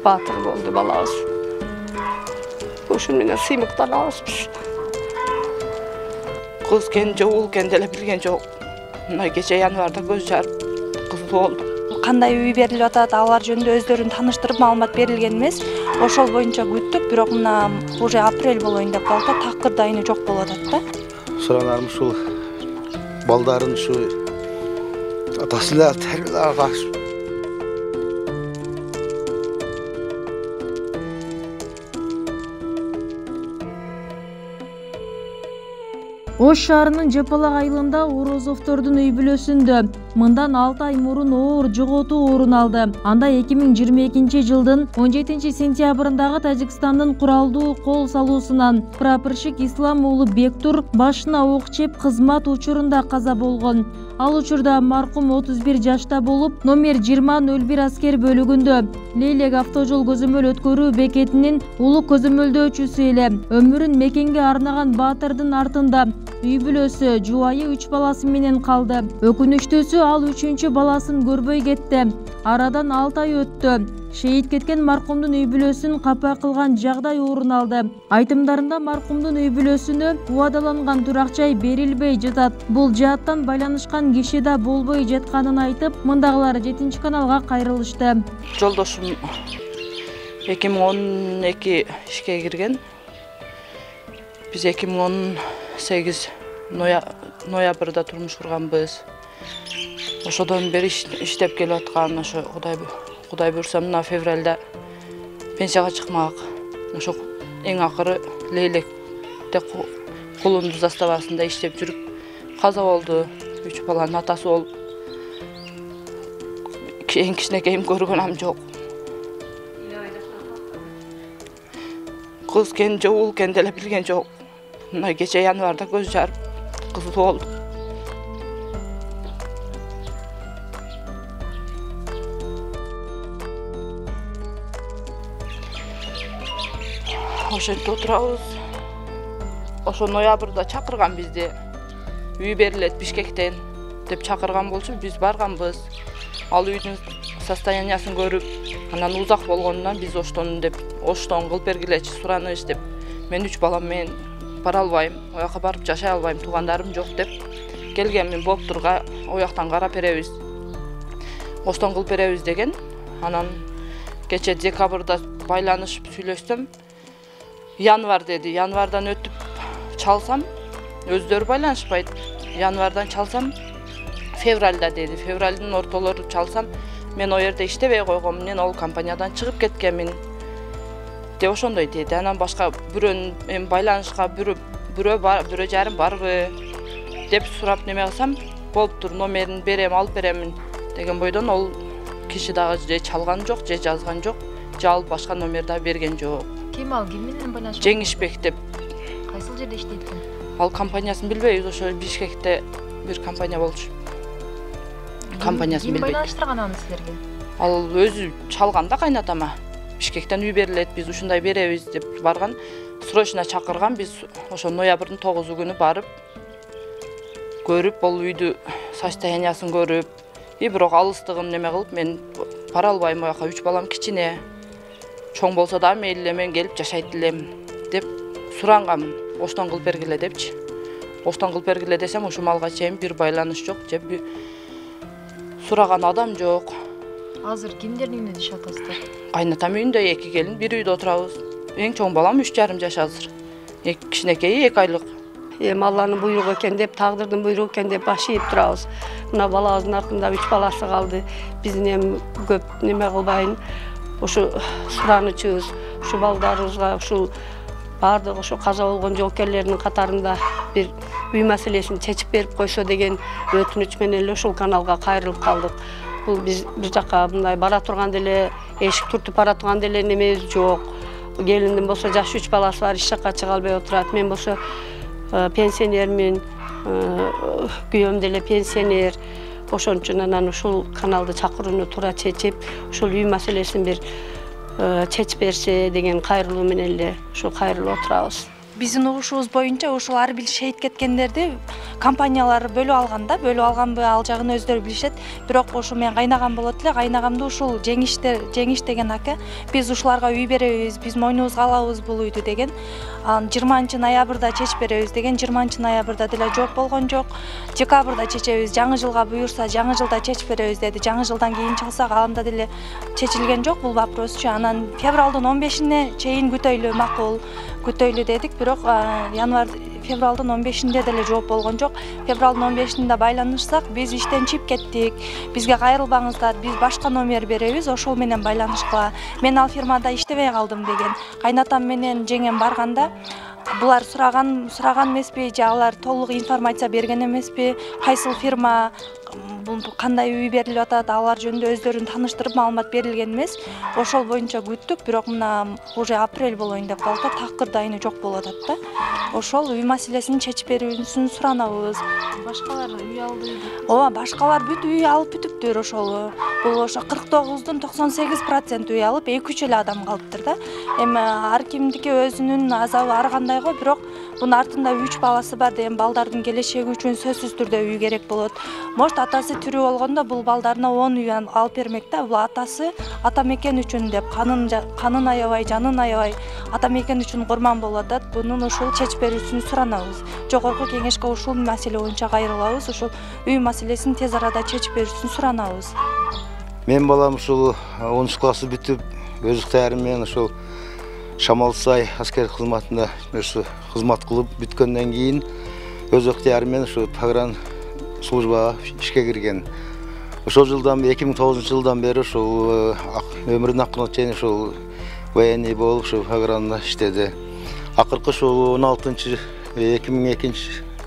Batır oldu balağız. Uşun menен sıymıktan alışmış. Kız kendi oğul kendele bilgen çok. Gece yanvarda göz jarıp kızlı oldu. Kандай үй берилип атат, алар жөнүндө өздөрүн таныштырып маалымат берилген эмес. Ошол боюнча күттүк, бирок мына уже апрель болоюн деп калды да, такыр дайыны жок болуп атат да. Суранарым ушул балдарын ушу атасылар тербиелеп бакшы. Ош шаарынын Жапалак айылында Орозовдордун үй бүлөсүндө мындан 6 ай мурун оор жоготуу орун алды. Анда 2022 жылдын 17 сентябрындагы Тажикстандын куралдуу кол салуусунан прапорщик Ислам уулу Бектур башына ок чеп кызмат учурунда каза болгон. Ал учурда маркум 31 жашта болуп, номер 2001 аскер бөлүгүндө Лейлек автожол көзөмөл өткөрүү бекетинин улуу көзөмөлдөөчүсү эле. Өмүрүн мекенге арнаган баатырдын артында үй бүлөсү жубайы 3 баласы менен калды. Өкүнүчтүүсү ал 3-чү баласын көрбөй кетти. Арадан 6 ай өттү. Шейит кеткен маркумдун үй бүлөсүн капа кылган жагдай орун алды. Айтымдарында маркумдун үй бүлөсүнө убадаланган турак жай берилбей жатат. Бул жааттан байланышкан киши да болбой жатканын айтып, мындагылар 7 каналга кайрылышты. Жолдошум 2012 ишке кирген. Биз 2018 ноябрда турмуш курганбыз. Ошодон бери иштеп келип аткан, ошо Кудай буйрса мына февралда пенсияга чыкмак. Ошо эң акыры Лейлекте кулунду заставасында иштеп жүрүп каза болду. 3 баланын атасы болуп. Эң кичинекейим көргөнүм жок. Кыз кенже уул кенделе билген жок. Мына кече январда көз жарып кызыл болду. Ошентип отурабыз. Ошо ноябрда чакырган бизди. Үй берилет Бишкектен деп чакырган болчу, биз барганбыз. Ал үйдүн состояниясын көрүп, анан узак болгонунан биз Оштон кылып бергилечи сураныч деп. Мен 3 балам менен бара албайм, ояка барып жашай албайм, туугандарым жок деп келгенмин. Боптурга ояктан карап беребиз. Оштон кылып беребиз деген. Анан кече декабрда байланышып сүйлөштүм. Январ деди. Январдан өтүп чалсам, өздөрү байланышпайт. Январдан чалсам, февралда деди. Февралдын ортолору чалсам, мен о жерде иштебей койгом менен ол компаниядан чыгып кеткенмин. Деп ошондой деди. Анан башка бирөөнүн байланышка бирөө жарым барбы деп сурап неме кылсам, болуптур, номерин берем, алып беремин деген бойдон ол киши дагы же чалган жок, же жазган жок, же ал башка номер да берген жок. Ким ал, ким менен байланышып? Жеңишбек деп. Кайсыл жерде иштейт экен? Ал компаниясын билбейбиз, ошо Бишкекте бир компания болчу. Компаниясын билбейт. Ким байланыштырган аны силерге? Ал өзү чалган да кайнатама. Бишкектен үй берилет, биз ушундай беребиз деп барган. Срочно чакырган, биз ошо ноябрдын 9 күнү барып көрүп, бол үйдү состояниясын көрүп, бирок алыстыгын неме кылып, мен бара албайм, ояка 3 балам кичине. Чоң болсо да мейли мен келип жашайт элем деп суранганмын. Оштон кылып бергиле депчи. Оштон кылып бергиле десем, ушул малга чейин бир байланыш жок, же сураган адам жок. Азыр кимдердин үйүндө жашап атасыздар? Кайнатам үйүндө 2 келин бир үйдө отурабыз. Эң чоң балам 3,5 жаш азыр. Кичинекейи 2 айлык. Алланын буйругу экен деп, тагдырдын буйругу экен деп баш ийип турабыз. Мына балабыздын артында 3 баласы калды. Биздин эми көп неме кылбайын. Ошо суранычыбыз, ушу балдарыбызга ушул баардыгы ошо каза болгон жоокерлердин катарында бир үй маселесин чечип берип койсо деген өтүнүч менен эле ушул каналга кайрылып калдык. Бул биз бир жака мындай бара турганда эле, эшик түртүп бара турганда эле немебиз жок. Келиндин болсо жаш 3 баласы бар, иш жакка чыга албай отурат. Мен болсо пенсионермин, күйөөм деле пенсионер. Ошон үчүн анан ушул каналды чакырууну туура чечип, ушул үй маселесин бир чечип берсе деген кайрылуу менен эле ушул кайрылып отурабыз. биздин угушубуз боюнча ушул ар бир шейит кеткендерди компаниялар бөлүп алган да, бөлүп алганбы ал жагын өздөрү билишет. Бирок ошо мен кайнагам болот эле, кайнагамды ушул Жеңиш деген ака биз ушуларга үй беребиз, биз мойнубузга алабыз бул үйдү деген. 20 ноябрда чечип беребиз деген, 20 ноябрда деле жооп болгон жок. Декабрда чечебиз, жаңы жылга буюрса жаңы жылда чечип беребиз деди. Жаңы жылдан кийин чыксак анда деле чечилген жок бул вопросчу. Анан февралдын 15-ине чейин күтөйлү, макул күтөйлү дедик, бирок февралдын 15-инде деле жооп болгон жок. Февралдын 15-инде байланышсак, биз иштен чыгып кеттик. Бизге кайрылбаңыздар, биз башка номер беребиз, ошол менен байланышкыла. Мен ал фирмада иштебей калдым деген. Кайнатам менен жеңем барганда булар сураган эмеспи, же алар толук информация берген эмеспи, кайсыл фирма, кандай үй берилип атат, алар жөнүндө өздөрүн тааныштырып маалымат берилген эмес. Ошол боюнча күттүк, бирок мына уже апрель болоюн деп калды, такыр дайыны жок болуп атат да. Ошол үй маселесин чечип берүүсүн суранабыз. Башкалар үй алды. Ооба, башкалар бүт үй алып бүтүптүр ошол. Бул ошо 49-дун 98% үй алып, 2-3 эле адам калыптыр да. Эми ар кимдики өзүнүн азабы ар кандай го, бирок бунун артында 3 баласы бар деген балдардын келечеги үчүн сөзсүз түрдө үй керек болот. Может, атасы тирүү болгондо бул балдарына 10 үй алып бермек да. Бул атасы атамекен үчүн деп канын аябай, жанын аябай атамекен үчүн курман болуп атат. Бунун ушул чечип берүүсүн суранабыз. Жогорку кеңешке ушул маселе боюнча кайрылабыз. Ушул үй маселесин тез арада чечип берүүсүн суранабыз. Мен балам ушул 10 классы бүтүп, өз ыктыярым менен ушул Шамалсай аскер кызматында кызмат кылып бүткөндөн кийин өз ыктыярым менен ушу погран службага ишке кирген. Ошол жылдан 2009-жылдан бери ушул өмүрүнүн акырына чейин ушул военный болуп ушул погранда иштеди. Акыркы ушул 2002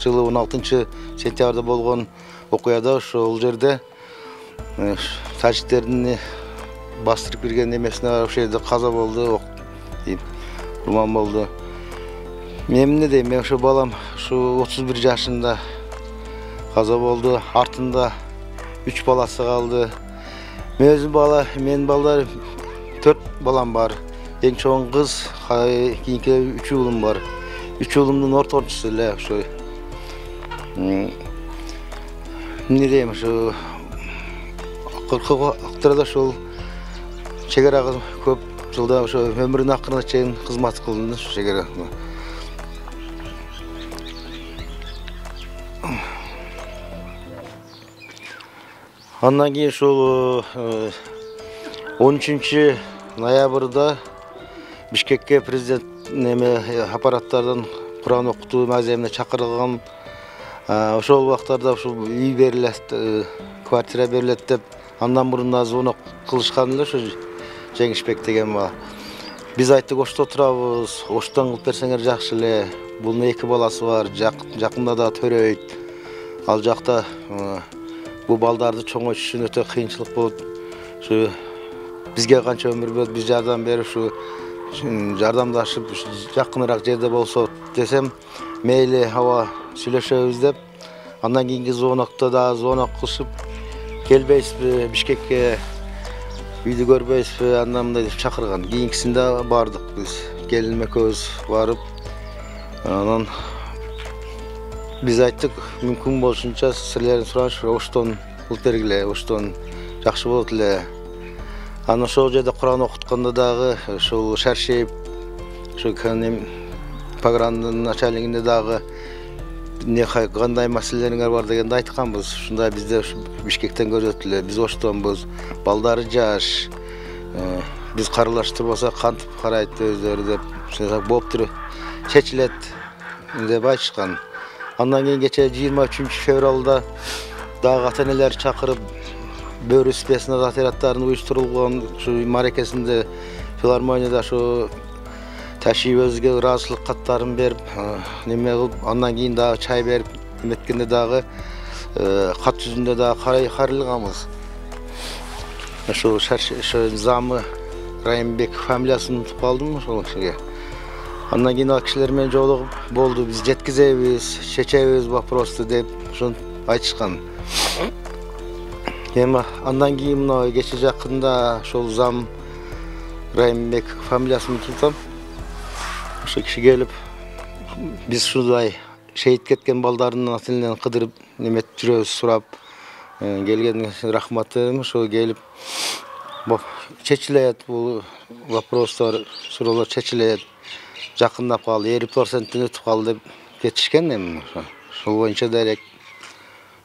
жылы 16 сентябрда болгон окуяда ошол жерде тажиктердин бастырып кирген эмесине ошол жерде каза болду, урман болду. Мен эмне дейм, мен ошо балам ушу 31 жашында каза болду, артында 3 баласы калды. Мен балдар 4 балам бар. Эң чоң кыз, кийинки 3 уулум бар. 3 уулумдун ортончусу эле ошо. Эмне дейм, ошо акыркы вакытта ошол чек арага көп жылда ошо өмүрүнүн акырына чейин кызмат кылды ошо чек ара. Андан кийин ушул 13 ноябрда Бишкекке президент аппараттардан Куран окутуу маземине чакырылган. Ошол убактарда ушул үй берилет, квартира берилет деп андан мурун да звонок кылышкан эле ошо Жеңишбек деген бала. Биз айттык, ошто турабыз, оштон кылып берсеңер жакшы эле. Бунун 2 баласы бар, жакында да төрөйт. Ал жакта бу балдарды чоңойтуш үчүн өтө кыйынчылык болот. Ушу бизге канча өмүр болот, биз жардам берип, ушу жардамдашып, жакыныраак жерде болсо десем, мейли аба сүйлөшөбүз деп. Андан кийинки звонокто да звонок кылышып, келбейсизби Бишкекке, үйдү көрбөйсүзбү, андан мындай деп чакырган. Кийинкисинде бардык биз, келиним экөөбүз барып, анан биз айттык, мүмкүн болушунча силердин сураныш оштон кылып бергиле, оштон жакшы болот эле. Анан ошол жерде Куран окутканда дагы ошол шаршейип, ошо пограндын начальнигине дагы кандай маселелериңер бар дегенди айтканбыз. Ушундай бизде Бишкектен көрөт эле, биз оштонбуз, балдары жаш. Биз каралаштырбасак кантип карайт өздөрү деп, болуптур, чечилет деп айтышкан. Андан кийин кече 23 февралда дагы ата-энелер чакырып, бөрү спецназ отряддарын уюштурулган ушу маракесинде филармонияда ошо ташип өзгө ыраазычылык каттарын берип, неме кылып, андан кийин дагы чай берип, эметкенде дагы кат жүзүндө дагы карылганбыз. Ошо замы Райымбек фамилиясын унутуп калдым ошол кишиге. Андан кийин ал кишилер менен жолугуп болду, биз жеткизебиз, чечебиз вопросту деп ошентип айтышкан. Эми андан кийин мына кече жакында ошол зам Райымбек фамилиясын унутуп, ошо киши келип, Biz şuday şehit ketken baldarının atından kıdırıp nemet жүрөбүз сурап келген рахматым ошо келип чечилет бул вопростор суроолор чечилет жакындап калды 50%-тен өтүп калды деп кетишкен эми ошол боюнча дарек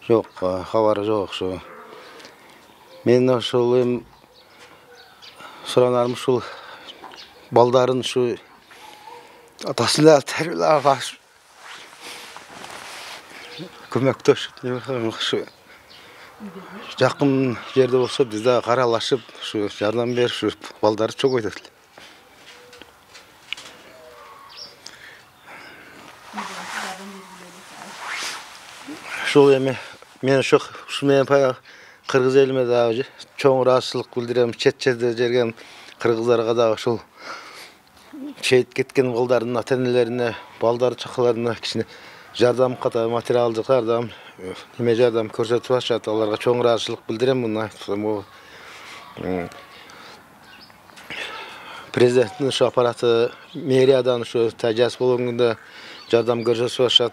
жок кабар жок ошо мен ошол эми суранарым ушул балдарын ушу атасына тербелеп көмөктөшүп ушу жакын жерде болсо биз да каралашып ушу жардам берип ушу балдарды чогойтот эле. Ушул эми мен ушу менен баягы кыргыз элиме дагы чоң ыраазычылык билдирем. Чет жерде жүргөн кыргыздарга дагы ушул шейит кеткен балдардын ата-энелерине, балдар чакаларына кичине жардам ката материалдык жардам неме жардам көрсөтүп атышат. Аларга чоң ыраазычылык билдирем. Муну айтсам президенттин ушу аппараты мэриядан ушу тажас болгондо жардам көрсөтүп атышат.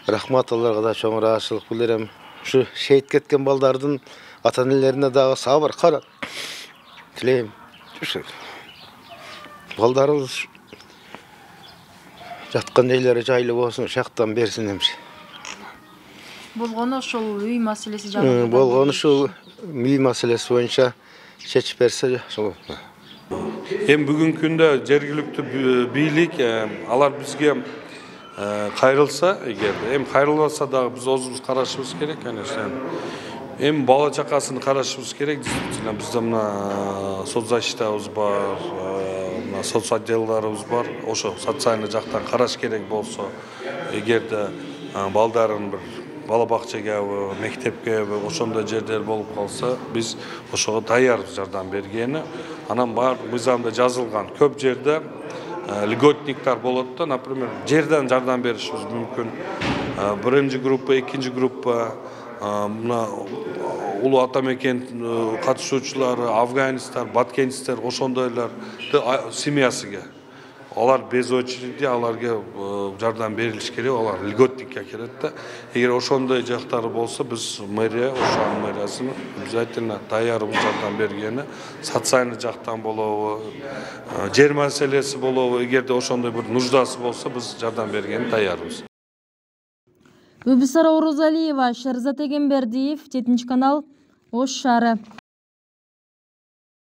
Рахмат, аларга да чоң ыраазычылык билдирем. Ушу шейит кеткен балдардын ата-энелерине дагы сабыр кара тилейм. Балдарыбыз жаткан жерлери жайлуу болсун, шактан берсин эмчи. Болгону ошол үй маселеси жагында. Болгону ушул үй маселеси боюнча чечип берсе ошол. Эми бүгүнкү күндө жергиликтүү бийлик алар бизге кайрылса, эгер эми кайрылбаса дагы биз өзүбүз карашыбыз керек, конечно. Эми бала чакасын карашыбыз керек. Действительно бизде мына соцзащитабыз бар, мына соц отделдарыбыз бар. Ошо социальный жактан караш керек болсо, эгерде балдарын бир бала бакчагабы, мектепкеби, ошондой жерлер болуп калса, биз ошого даярбыз жардам бергени. Анан баардык мыйзамда жазылган көп жерде льготниктер болот да, например, жерден жардам беришибиз мүмкүн. Биринчи группа, экинчи группа, мына улуу ата мекен катышуучулары, афганистер, баткенистер, ошондойлор семьясыга. Алар без очереди, аларга жардам берилиш керек, алар льготникке келет да. Эгер ошондой жактары болсо, биз мэрия, ошонун мэриясын обязательно даярбыз жардам бергени. Социальный жактан болобу, жер маселеси болобу, эгерде ошондой бир нуждасы болсо, биз жардам бергени даярбыз. Үбүсара Орозалиева, Шерзат Эгембердиев, 7 канал, Ош шаары.